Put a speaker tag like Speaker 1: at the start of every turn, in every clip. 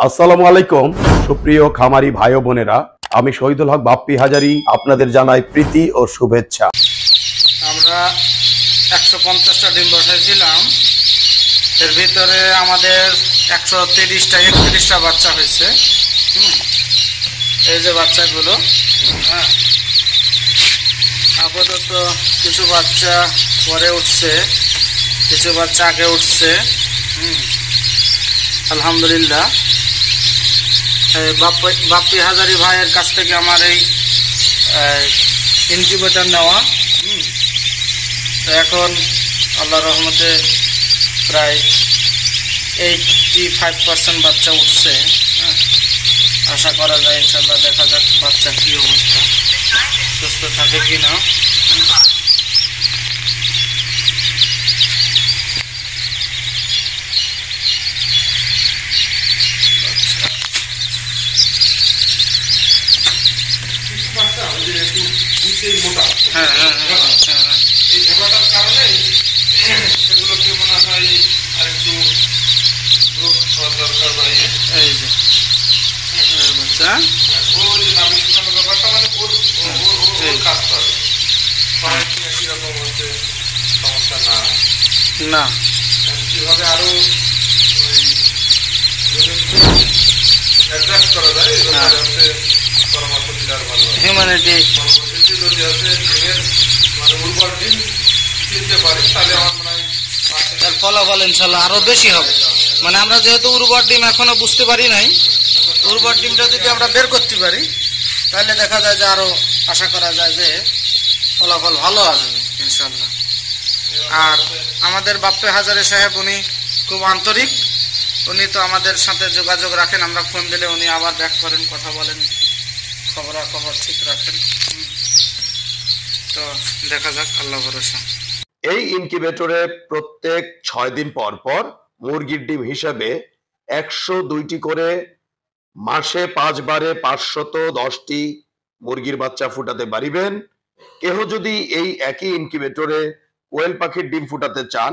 Speaker 1: আসসালামু আলাইকুম সুপ্রিয় খামারি ভাই ও বোনেরা, আমি শহীদুল হক বাপ্পি হাজারি আপনাদের জানাই প্রীতি ও শুভেচ্ছা।
Speaker 2: আমরা 150টা ডিম বসাইছিলাম, এর ভিতরে আমাদের 130টা বাচ্চা হয়েছে। এই যে বাচ্চাগুলো, হ্যাঁ, আপাতত কিছু বাচ্চা পরে উঠছে, কিছু বাচ্চা আগে উঠছে। আলহামদুলিল্লাহ। বাপ্পি হাজারি ভাইয়ের কাছ থেকে আমার এই ইনকিউবেটর নেওয়া। তো এখন আল্লাহর রহমতে প্রায় 85% বাচ্চা উঠছে। আশা করা যায় ইনশাল্লাহ, দেখা যাক বাচ্চা কি অবস্থা, সুস্থ থাকে কিনা।
Speaker 3: এই ঝামেলাটার কারণে সেগুলোকে মনে হয় আর একটু গ্রোথ হওয়ার দরকার।
Speaker 2: এই যে বাচ্চা,
Speaker 3: ওর যে নাভি শুকানো ব্যাপারটা, মানে ওর কাজ করে সবাই একই রকম হচ্ছে, সমস্যা না। কিভাবে আরো অ্যাডজাস্ট করা যায় এই ব্যাপারে হচ্ছে পরামর্শ দিলে আর ভালো।
Speaker 2: হিউম্যানিটি
Speaker 3: পরবর্তীতে যদি হচ্ছে ডিমের মানে উর্বর ডিম কিনতে পারি, তাহলে আমার মনে হয়
Speaker 2: এর ফলাফল ইনশাল্লাহ আরো বেশি হবে। মানে আমরা যেহেতু উর্বর ডিম এখনো বুঝতে পারি নাই, উর্বর ডিমটা যদি আমরা বের করতে পারি তাহলে দেখা যায় যে আরো আশা করা যায় যে ফলাফল ভালো আসবে ইনশাল্লাহ। আর আমাদের বাপ্পি হাজারি সাহেব, উনি খুব আন্তরিক, উনি তো আমাদের সাথে যোগাযোগ রাখেন, আমরা ফোন দিলে উনি আবার ব্যাক করেন, কথা বলেন, খবরাখবর ঠিক রাখেন। তো দেখা যাক, আল্লাহ ভরসা।
Speaker 1: এই ইনকিউবেটরে প্রত্যেক 6 দিন পর পর মুরগির ডিম হিসাবে 102টি করে মাসে 5 বারে 510টি মুরগির বাচ্চা ফুটাতে পারিবেন। কেহ যদি এই একই ইনকিউবেটরে কোয়েল পাখির ডিম ফুটাতে চান,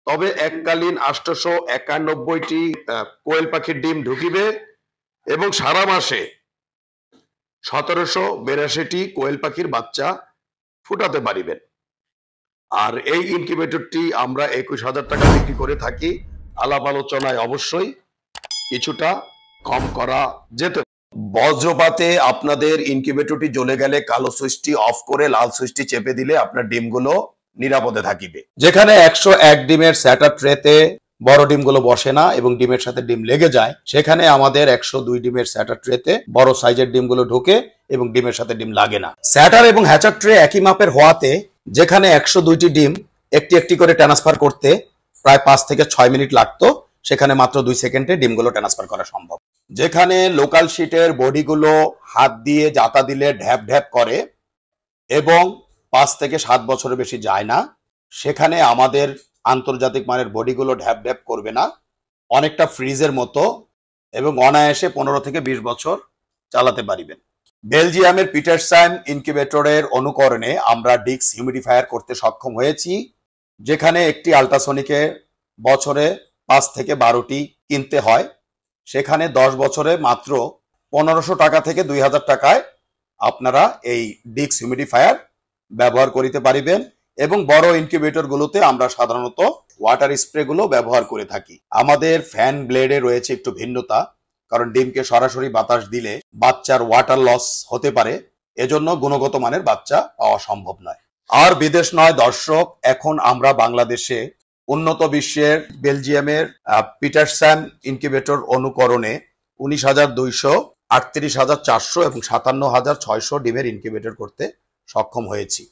Speaker 1: তবে এককালীন 891টি কোয়েল পাখির ডিম ঢুকিবে এবং সারা মাসে 1782টি কোয়েল পাখির বাচ্চা ফুটাতে পারিবেন। আর এই ইনকিউবেটরটি আমরা 21,000 টাকা বিক্রি করে থাকি। আলাপ আলোচনায় অবশ্যই কিছুটা কম করা যেতে। বজ্রপাতে আপনাদের ইনকিউবেটরটি জ্বলে গেলে কালো সুইচটি অফ করে লাল সুইচটি চেপে দিলে আপনার ডিমগুলো নিরাপদে থাকিবে। যেখানে 101 ডিমের স্যাটার ট্রেতে বড় ডিমগুলো বসে না এবং ডিমের সাথে ডিম লেগে যায়, সেখানে আমাদের 102 ডিমের স্যাটার ট্রেতে বড় সাইজের ডিমগুলো ঢোকে এবং ডিমের সাথে ডিম লাগে না। স্যাটার এবং হ্যাচার ট্রে একই মাপের হওয়াতে যেখানে 102টি ডিম একটি একটি করে ট্রান্সফার করতে প্রায় 5 থেকে 6 মিনিট লাগতো, সেখানে মাত্র 2 সেকেন্ডে ডিমগুলো ট্রান্সফার করা সম্ভব। যেখানে লোকাল শিটের বডিগুলো হাত দিয়ে জাতা দিলে ঢ্যাপ ঢ্যাপ করে এবং 5 থেকে 7 বছরের বেশি যায় না, সেখানে আমাদের আন্তর্জাতিক মানের বডিগুলো ঢ্যাপ ঢ্যাপ করবে না, অনেকটা ফ্রিজের মতো এবং অনায়াসে 15 থেকে 20 বছর চালাতে পারিবেন। বেলজিয়ামের পিটারসাইম ইনকিউবেটরের অনুকরণে আমরা ডিক্স হিউমিডিফায়ার করতে সক্ষম হয়েছি, যেখানে একটি আল্ট্রাসনিকে বছরে 5 থেকে 12টি কিনতে হয়, সেখানে 10 বছরে মাত্র 1500 টাকা থেকে 2000 টাকায় আপনারা এই ডিক্স হিউমিডিফায়ার ব্যবহার করিতে পারিবেন। এবং বড় ইনকিউবেটর গুলোতে আমরা সাধারণত ওয়াটার স্প্রে গুলো ব্যবহার করে থাকি। আমাদের ফ্যান ব্লেডে রয়েছে একটু ভিন্নতা, কারণ ডিমকে সরাসরি বাতাস দিলে বাচ্চার ওয়াটার লস হতে পারে, এজন্য গুণগত মানের বাচ্চা পাওয়া সম্ভব নয়। আর বিদেশ নয় দর্শক, এখন আমরা বাংলাদেশে উন্নত বিশ্বের বেলজিয়ামের পিটারসাইম ইনকিউবেটর অনুকরণে 19,200, 38,400 এবং 57,600 ডিমের ইনকিউবেটর করতে সক্ষম হয়েছি।